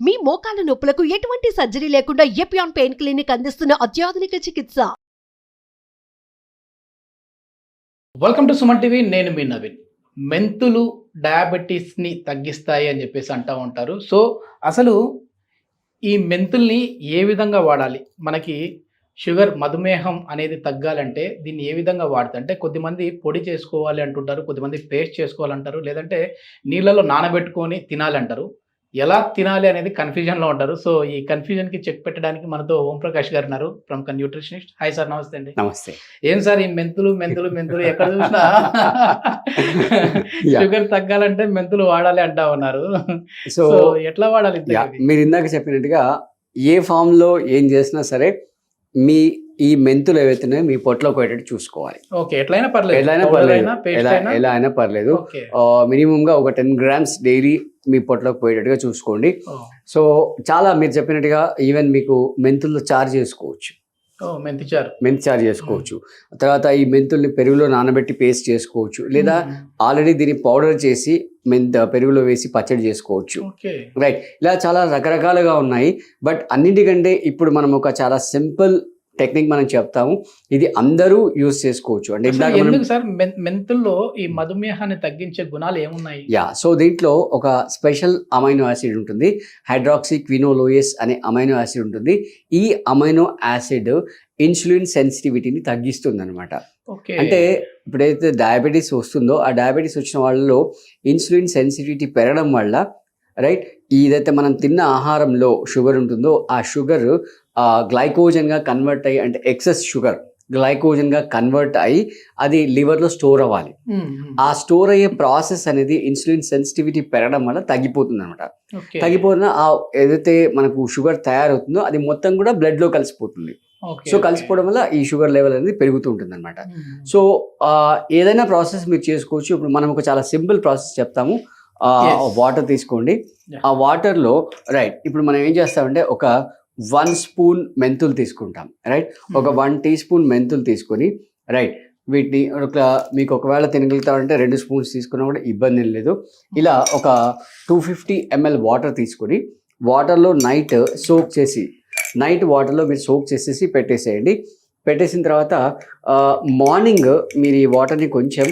మీ మోకాల నొప్పులకు ఎటువంటి సర్జరీ లేకుండా ఎపియాన్ పెయిన్ క్లినిక్ అందిస్తున్న అత్యాధునిక చికిత్స. Welcome to Suman TV. నేను మీ నవీన్. మెంతులు డయాబెటీస్ని తగ్గిస్తాయి అని చెప్పేసి అంటూ ఉంటారు. సో అసలు ఈ మెంతుల్ని ఏ విధంగా వాడాలి? మనకి షుగర్ మధుమేహం అనేది తగ్గాలంటే దీన్ని ఏ విధంగా వాడతారు? అంటే కొద్దిమంది పొడి చేసుకోవాలి అంటుంటారు, కొద్దిమంది పేస్ట్ చేసుకోవాలంటారు, లేదంటే నీళ్ళలో నానబెట్టుకొని తినాలంటారు. ఎలా తినాలి అనేది కన్ఫ్యూజన్లో ఉంటారు. సో ఈ కన్ఫ్యూజన్కి చెక్ పెట్టడానికి మనతో ఓంప్రకాష్ గారు ఉన్నారు, ప్రముఖ న్యూట్రిషనిస్ట్. హాయ్ సార్, నమస్తే అండి. నమస్తే. ఏం సార్ ఈ మెంతులు మెంతులు మెంతులు ఎక్కడ చూసినా షుగర్ తగ్గాలంటే మెంతులు వాడాలి అంటా ఉన్నారు. సో ఎట్లా వాడాలి? మీరు ఇందాక చెప్పినట్టుగా ఏ ఫామ్ లో ఏం చేసినా సరే మీ ఈ మెంతులు ఏవైతున్నాయో మీ పొట్టలో పోయేటట్టు చూసుకోవాలి. ఓకే, ఎట్లయినా పర్లేదు, ఎలా అయినా పర్లేదు. మినిమం గా ఒక 10 grams డైలీ మీ పొట్టలోకి పోయేటట్టుగా చూసుకోండి. సో చాలా మీరు చెప్పినట్టుగా ఈవెన్ మీకు మెంతుల్లో చారు చేసుకోవచ్చు, మెంతి చారు చేసుకోవచ్చు. తర్వాత ఈ మెంతుల్ని పెరుగులో నానబెట్టి పేస్ట్ చేసుకోవచ్చు, లేదా ఆల్రెడీ దీన్ని పౌడర్ చేసి పెరుగులో వేసి పచ్చడి చేసుకోవచ్చు. రైట్, ఇలా చాలా రకరకాలుగా ఉన్నాయి. బట్ అన్నిటికంటే ఇప్పుడు మనం ఒక చాలా సింపుల్ టెక్నిక్ మనం చెప్తాము, ఇది అందరూ యూజ్ చేసుకోవచ్చు. అంటే మెంతుల్లో ఈ మధుమేహాన్ని తగ్గించే గుణాలు ఏమున్నాయి? సో దీంట్లో ఒక స్పెషల్ అమైనో యాసిడ్ ఉంటుంది, హైడ్రాక్సీ క్వినోలోయస్ అనే అమైనో యాసిడ్ ఉంటుంది. ఈ అమైనో యాసిడ్ ఇన్సులిన్ సెన్సిటివిటీని తగ్గిస్తుంది అనమాట. అంటే ఇప్పుడైతే డయాబెటీస్ వస్తుందో ఆ డయాబెటీస్ వచ్చిన వాళ్ళలో ఇన్సులిన్ సెన్సిటివిటీ పెరగడం వల్ల రైట్ ఏదైతే మనం తిన్న ఆహారంలో షుగర్ ఉంటుందో ఆ షుగర్ గ్లైకోజన్గా కన్వర్ట్ అయ్యి, అంటే ఎక్సెస్ షుగర్ గ్లైకోజన్గా కన్వర్ట్ అయ్యి అది లివర్లో స్టోర్ అవ్వాలి. ఆ స్టోర్ అయ్యే ప్రాసెస్ అనేది ఇన్సులిన్ సెన్సిటివిటీ పెరగడం వల్ల తగ్గిపోతుంది అనమాట. తగ్గిపోతున్న ఏదైతే మనకు షుగర్ తయారవుతుందో అది మొత్తం కూడా బ్లడ్లో కలిసిపోతుంది. సో కలిసిపోవడం వల్ల ఈ షుగర్ లెవెల్ అనేది పెరుగుతూ ఉంటుంది అనమాట. సో ఏదైనా ప్రాసెస్ మీరు చేసుకోవచ్చు. ఇప్పుడు మనం ఒక చాలా సింపుల్ ప్రాసెస్ చెప్తాము. వాటర్ తీసుకోండి. ఆ వాటర్లో రైట్ ఇప్పుడు మనం ఏం చేస్తామంటే ఒక 1 స్పూన్ మెంతులు తీసుకుంటాం. రైట్, ఒక 1 టీ స్పూన్ మెంతులు తీసుకొని రైట్ వీటిని మీకు ఒకవేళ తినగలుగుతారంటే 2 స్పూన్స్ తీసుకున్నా కూడా ఇబ్బంది లేదు. ఇలా ఒక 250 ml వాటర్ తీసుకొని వాటర్లో నైట్ వాటర్లో మీరు సోక్ చేసేసి పెట్టేసేయండి. పెట్టేసిన తర్వాత మార్నింగ్ మీరు ఈ వాటర్ని కొంచెం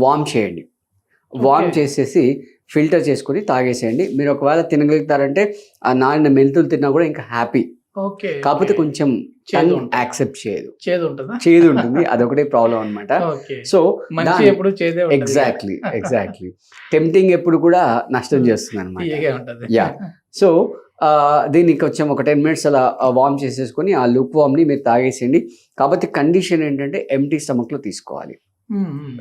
వార్మ్ చేయండి. వార్మ్ చేసేసి ఫిల్టర్ చేసుకుని తాగేసేయండి. మీరు ఒకవేళ తినగలుగుతారంటే ఆ నాన్న మెంతులు తిన్నా కూడా ఇంకా హ్యాపీ. కాకపోతే కొంచెం యాక్సెప్ట్ చేయదు, చేదు ఉంటుంది, అదొకటే ప్రాబ్లం అనమాట. సో ఎగ్జాక్ట్లీ టెంప్టింగ్ ఎప్పుడు కూడా నష్టం చేస్తుంది అనమాట. సో దీన్ని కొంచెం ఒక 10 minutes అలా వార్మ్ చేసేసుకొని ఆ లూక్ వార్మ్ని మీరు తాగేసేయండి. కాకపోతే కండిషన్ ఏంటంటే ఎంప్టీ స్టమక్లో తీసుకోవాలి.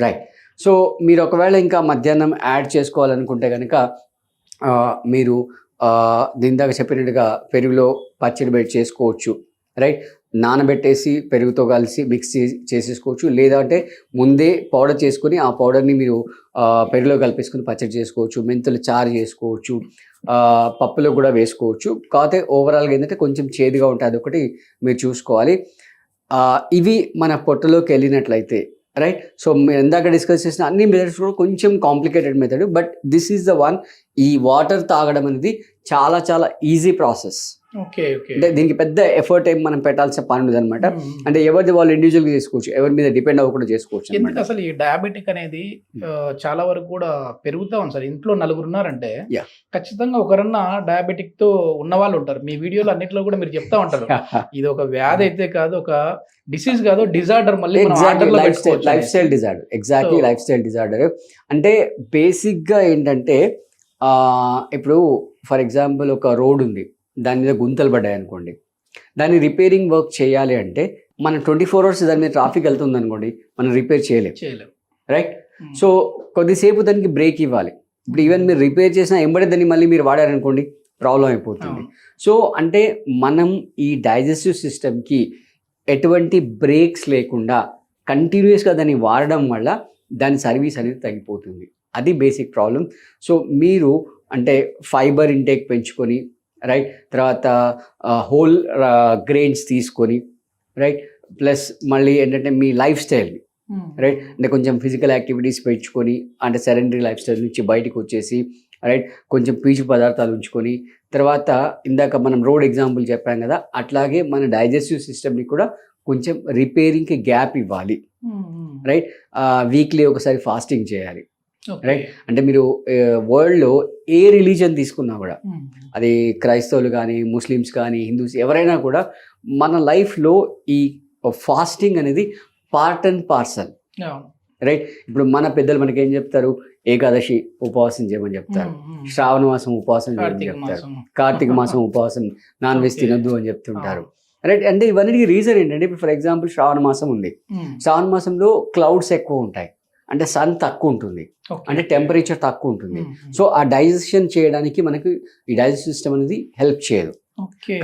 రైట్, సో మీరు ఒకవేళ ఇంకా మధ్యాహ్నం యాడ్ చేసుకోవాలనుకుంటే కనుక మీరు దీనిదాక చెప్పినట్టుగా పెరుగులో పచ్చడి పెట్టి చేసుకోవచ్చు. రైట్, నానబెట్టేసి పెరుగుతో కలిసి మిక్స్ చేసేసుకోవచ్చు, లేదంటే ముందే పౌడర్ చేసుకొని ఆ పౌడర్ని మీరు పెరుగులో కలిపేసుకుని పచ్చడి చేసుకోవచ్చు. మెంతులు చారు చేసుకోవచ్చు, పప్పులో కూడా వేసుకోవచ్చు. కాకపోతే ఓవరాల్గా ఏంటంటే కొంచెం చేదుగా ఉంటుంది, అదొకటి మీరు చూసుకోవాలి. ఇవి మన పొట్టలోకి వెళ్ళినట్లయితే రైట్. సో మీరు ఎందాక డిస్కస్ చేసిన అన్ని మెథడ్స్ కూడా కొంచెం complicated method, but this is the one. ఈ వాటర్ తాగడం అనేది చాలా చాలా ఈజీ ప్రాసెస్. అంటే దీనికి పెద్ద ఎఫర్ట్ ఏం మనం పెట్టాల్సిన పని ఉండదు అనమాట. అంటే ఎవరిది వాళ్ళు ఇండివిజువల్ గా చేసుకోవచ్చు, ఎవరి మీద డిపెండ్ అవ్వకుండా చేసుకోవచ్చు. ఎందుకు అసలు ఈ డయాబెటిక్ అనేది చాలా వరకు కూడా పెరుగుతా ఉంది సార్. ఇంట్లో 4 ఉన్నారంటే ఖచ్చితంగా ఒకరన్నా డయాబెటిక్ తో ఉన్న వాళ్ళు ఉంటారు. మీ వీడియోలు అన్నిట్లో కూడా మీరు చెప్తా ఉంటారు ఇది ఒక వ్యాధి అయితే కాదు, ఒక డిసీజ్ కాదు, డిజార్డర్. మళ్ళీ life style disorder. Exactly life style disorder. అంటే బేసిక్ గా ఏంటంటే ఇప్పుడు ఫర్ ఎగ్జాంపుల్ ఒక రోడ్ ఉంది, దాని మీద గుంతలు పడ్డాయి అనుకోండి, దాన్ని రిపేరింగ్ వర్క్ చేయాలి అంటే మనం 24 hours దాని మీద ట్రాఫిక్ వెళ్తుంది అనుకోండి, మనం రిపేర్ చేయలేము. రైట్, సో కొద్దిసేపు దానికి బ్రేక్ ఇవ్వాలి. ఇప్పుడు ఈవెన్ మీరు రిపేర్ చేసినా ఎంబడే దాన్ని మళ్ళీ మీరు వాడారనుకోండి ప్రాబ్లం అయిపోతుంది. సో అంటే మనం ఈ డైజెస్టివ్ సిస్టమ్కి ఎటువంటి బ్రేక్స్ లేకుండా కంటిన్యూస్గా దాన్ని వాడడం వల్ల దాని సర్వీస్ అనేది తగ్గిపోతుంది. అది బేసిక్ ప్రాబ్లం. సో మీరు అంటే ఫైబర్ ఇంటేక్ పెంచుకొని రైట్, తర్వాత హోల్ గ్రెయిన్స్ తీసుకొని రైట్, ప్లస్ మళ్ళీ ఏంటంటే మీ లైఫ్ స్టైల్ని రైట్, అంటే కొంచెం ఫిజికల్ యాక్టివిటీస్ పెంచుకొని, అంటే సెడెంటరీ లైఫ్ స్టైల్ నుంచి బయటకు వచ్చేసి రైట్, కొంచెం పీచు పదార్థాలు ఉంచుకొని, తర్వాత ఇందాక మనం రోడ్ ఎగ్జాంపుల్ చెప్పాం కదా, అట్లాగే మన డైజెస్టివ్ సిస్టమ్ని కూడా కొంచెం రిపేరింగ్కి గ్యాప్ ఇవ్వాలి. రైట్, వీక్లీ ఒకసారి ఫాస్టింగ్ చేయాలి. రైట్, అంటే మీరు వరల్డ్లో ఏ రిలీజన్ తీసుకున్నా కూడా, అది క్రైస్తవులు కానీ, ముస్లిమ్స్ కానీ, హిందూస్ ఎవరైనా కూడా, మన లైఫ్లో ఈ ఫాస్టింగ్ అనేది పార్ట్ అండ్ పార్సల్. రైట్, ఇప్పుడు మన పెద్దలు మనకి ఏం చెప్తారు, ఏకాదశి ఉపవాసం చేయమని చెప్తారు, శ్రావణ మాసం ఉపవాసం చేయమని చెప్తారు, కార్తీక మాసం ఉపవాసం, నాన్ వెజ్ తినొద్దు అని చెప్తుంటారు. రైట్, అంటే ఇవన్నీ రీజన్ ఏంటంటే, ఇప్పుడు ఫర్ ఎగ్జాంపుల్ శ్రావణ మాసం ఉంది, శ్రావణ మాసంలో క్లౌడ్స్ ఎక్కువ ఉంటాయి, అంటే సన్ తక్కువ ఉంటుంది, అంటే టెంపరేచర్ తక్కువ ఉంటుంది. సో ఆ డైజెషన్ చేయడానికి మనకి ఈ డైజెస్ట్ సిస్టమ్ అనేది హెల్ప్ చేయదు,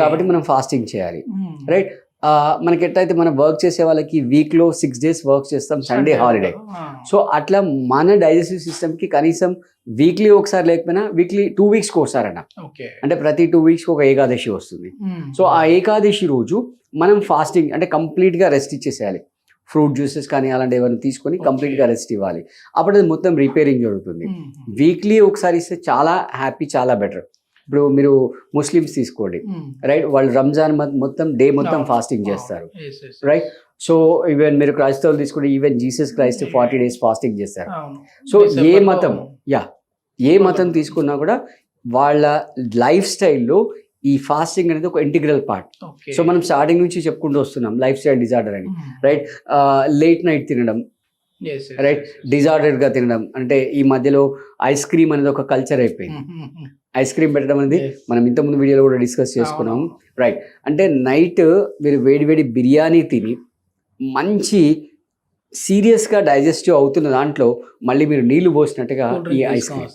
కాబట్టి మనం ఫాస్టింగ్ చేయాలి. రైట్, మనకి ఎట్లయితే మనం వర్క్ చేసే వాళ్ళకి వీక్లో 6 days వర్క్ చేస్తాం, సండే హాలిడే. సో అట్లా మన డైజెస్టివ్ సిస్టమ్కి కనీసం వీక్లీ ఒకసారి లేకపోయినా వీక్లీ 2 weeks ఒకసారట, అంటే ప్రతి 2 weeks ఒక ఏకాదశి వస్తుంది. సో ఆ ఏకాదశి రోజు మనం ఫాస్టింగ్ అంటే కంప్లీట్గా రెస్ట్ ఇచ్చేసేయాలి. ఫ్రూట్ జ్యూసెస్ కానీ అలాంటి ఏమైనా తీసుకొని కంప్లీట్గా రెస్ట్ ఇవ్వాలి. అప్పుడు అది మొత్తం రిపేరింగ్ జరుగుతుంది. వీక్లీ ఒకసారి ఇస్తే చాలా హ్యాపీ, చాలా బెటర్. ఇప్పుడు మీరు ముస్లిమ్స్ తీసుకోండి, రైట్, వాళ్ళు రంజాన్ మొత్తం డే మొత్తం ఫాస్టింగ్ చేస్తారు. రైట్, సో ఈవెన్ మీరు క్రైస్తవులు తీసుకుంటే, even Jesus Christ 40 days fasting చేస్తారు. సో ఏ మతం తీసుకున్నా కూడా వాళ్ళ లైఫ్ స్టైల్లో ఈ ఫాస్టింగ్ అనేది ఒక ఇంటిగ్రల్ పార్ట్. సో మనం స్టార్టింగ్ నుంచి చెప్పుకుంటూ వస్తున్నాం లైఫ్ స్టైల్ డిజార్డర్ అని. రైట్, లేట్ నైట్ తినడం, రైట్, డిజార్డర్గా తినడం, అంటే ఈ మధ్యలో ఐస్ క్రీమ్ అనేది ఒక కల్చర్ అయిపోయింది. ఐస్ క్రీమ్ పెట్టడం అనేది మనం ఇంతకుముందు వీడియోలో కూడా డిస్కస్ చేసుకున్నాం. రైట్, అంటే నైట్ మీరు వేడి బిర్యానీ తిని మంచి సీరియస్గా డైజెస్టివ్ అవుతున్న దాంట్లో మళ్ళీ మీరు నీళ్లు పోసినట్టుగా ఈ ఐస్ క్రీమ్,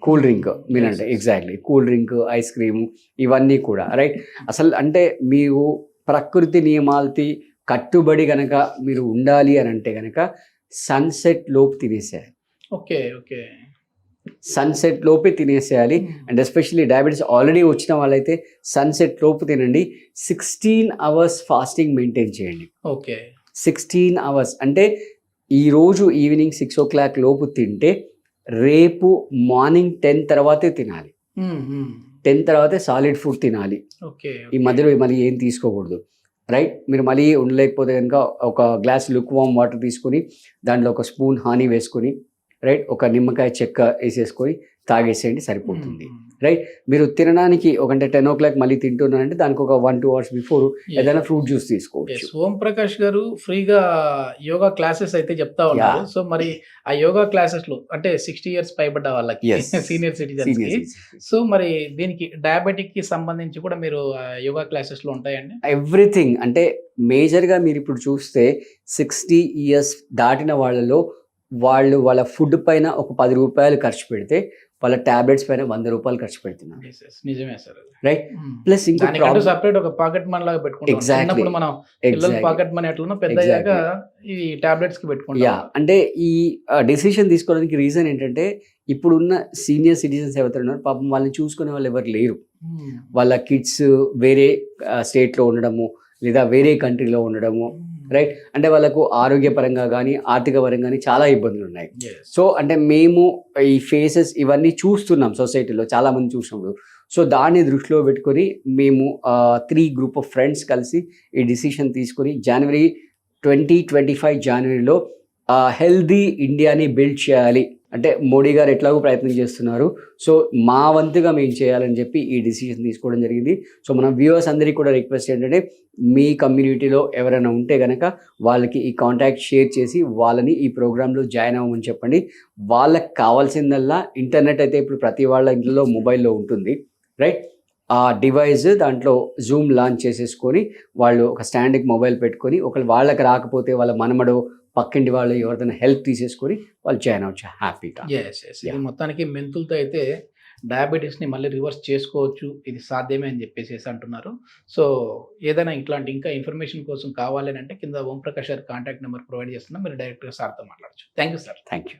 కూల్ డ్రింక్ మీరంటే exactly cool drink, ice cream, ఇవన్నీ కూడా. రైట్, అసలు అంటే మీరు ప్రకృతి నియమాలకి కట్టుబడి కనుక మీరు ఉండాలి అని అంటే కనుక సన్సెట్ లోపు తినేసేయాలి. సన్సెట్ లోపే తినేసేయాలి. అండ్ ఎస్పెషల్లీ డయాబెటీస్ ఆల్రెడీ వచ్చిన వాళ్ళైతే సన్సెట్ లోపు తినండి. 16 hours ఫాస్టింగ్ మెయింటైన్ చేయండి. 16 hours అంటే ఈరోజు ఈవినింగ్ 6 o'clock లోపు తింటే రేపు మార్నింగ్ 10 తర్వాతే తినాలి. 10 తర్వాతే సాలిడ్ ఫుడ్ తినాలి. ఈ మధ్యలో మళ్ళీ ఏం తీసుకోకూడదు. రైట్, మీరు మళ్ళీ ఉండలేకపోతే కనుక ఒక గ్లాస్ లుక్ వామ్ వాటర్ తీసుకొని దాంట్లో ఒక స్పూన్ హనీ వేసుకొని, రైట్, ఒక నిమ్మకాయ చెక్క వేసేసుకొని తాగేసేయండి, సరిపోతుంది. రైట్, మీరు తినడానికి అంటే 10 o'clock మళ్ళీ తింటున్నారంటే దానికి ఒక 1-2 hours బిఫోర్ ఏదైనా ఫ్రూట్ జ్యూస్ తీసుకోవచ్చు. ఓం ప్రకాష్ గారు ఫ్రీగా యోగా క్లాసెస్ అయితే చెప్తా ఉన్నారు. సో మరి ఆ యోగా క్లాసెస్ లో అంటే 60 years పైబడ్డ వాళ్ళకి, సీనియర్ సిటిజన్స్ కి, సో మరి దీనికి డయాబెటిక్ కి సంబంధించి కూడా మీరు యోగా క్లాసెస్ లో ఉంటాయండి? ఎవ్రీథింగ్, అంటే మేజర్గా మీరు ఇప్పుడు చూస్తే 60 years దాటిన వాళ్ళలో వాళ్ళ ఫుడ్ పైన ఒక 10 రూపాయలు ఖర్చు పెడితే వాళ్ళ టాబ్లెట్స్ పైన 100 రూపాయలు ఖర్చు పెడుతున్నారు. నిజమే సార్. రైట్, ప్లస్ ఇంకా సెపరేట్ ఒక పాకెట్ మనీ లాగా పెట్టుకుంటాం. ఎగ్జాక్ట్లీ, మనం పిల్లల పాకెట్ మనీ ఎట్లనో పెద్దయ్యాక ఈ టాబ్లెట్స్ కి పెట్టుకుంటాం. అంటే ఈ డెసిషన్ తీసుకోవడానికి రీజన్ ఏంటంటే, ఇప్పుడున్న సీనియర్ సిటిజన్స్ ఎవరైతే ఉన్నారో పాపం వాళ్ళని చూసుకునే వాళ్ళు ఎవరు లేరు. వాళ్ళ కిడ్స్ వేరే స్టేట్లో ఉండడము లేదా వేరే కంట్రీలో ఉండడము. రైట్, అంటే వాళ్ళకు ఆరోగ్యపరంగా కానీ ఆర్థిక పరంగా కానీ చాలా ఇబ్బందులు ఉన్నాయి. సో అంటే మేము ఈ ఫేసెస్ ఇవన్నీ చూస్తున్నాం సొసైటీలో చాలా మంది చూసినప్పుడు. సో దాన్ని దృష్టిలో పెట్టుకొని మేము 3 group of ఫ్రెండ్స్ కలిసి ఈ డిసిషన్ తీసుకొని January 2025 జనవరిలో హెల్దీ ఇండియాని బిల్డ్ చేయాలి అంటే మోడీ గారు ఎట్లాగో ప్రయత్నం చేస్తున్నారు. సో మా వంతుగా మేము చేయాలని చెప్పి ఈ డిసిషన్ తీసుకోవడం జరిగింది. సో మన వ్యూవర్స్ అందరికీ కూడా రిక్వెస్ట్ ఏంటంటే, మీ కమ్యూనిటీలో ఎవరైనా ఉంటే కనుక వాళ్ళకి ఈ కాంటాక్ట్ షేర్ చేసి వాళ్ళని ఈ ప్రోగ్రాంలో జాయిన్ అవ్వమని చెప్పండి. వాళ్ళకి కావాల్సిందల్లా ఇంటర్నెట్ అయితే ఇప్పుడు ప్రతి వాళ్ళ ఇంట్లో మొబైల్లో ఉంటుంది. రైట్, ఆ డివైస్ దాంట్లో జూమ్ లాంచ్ చేసేసుకొని వాళ్ళు ఒక స్టాండ్కి మొబైల్ పెట్టుకొని ఒకళ్ళు వాళ్ళకి రాకపోతే వాళ్ళ మనమడో పక్కింటి వాళ్ళు ఎవరిదైనా హెల్ప్ తీసేసుకొని వాళ్ళు జాయిన్ అవ్వచ్చు హ్యాపీగా. మొత్తానికి మెంతులతో అయితే డయాబెటీస్ని మళ్ళీ రివర్స్ చేసుకోవచ్చు, ఇది సాధ్యమే అని చెప్పేసి అంటున్నారు. సో ఏదైనా ఇట్లాంటి ఇంకా ఇన్ఫర్మేషన్ కోసం కావాలని అంటే కింద ఓం ప్రకాష్ గారి కాంటాక్ట్ నెంబర్ ప్రొవైడ్ చేస్తున్నా, మీరు డైరెక్ట్గా సార్తో మాట్లాడచ్చు. Thank you sir. Thank you.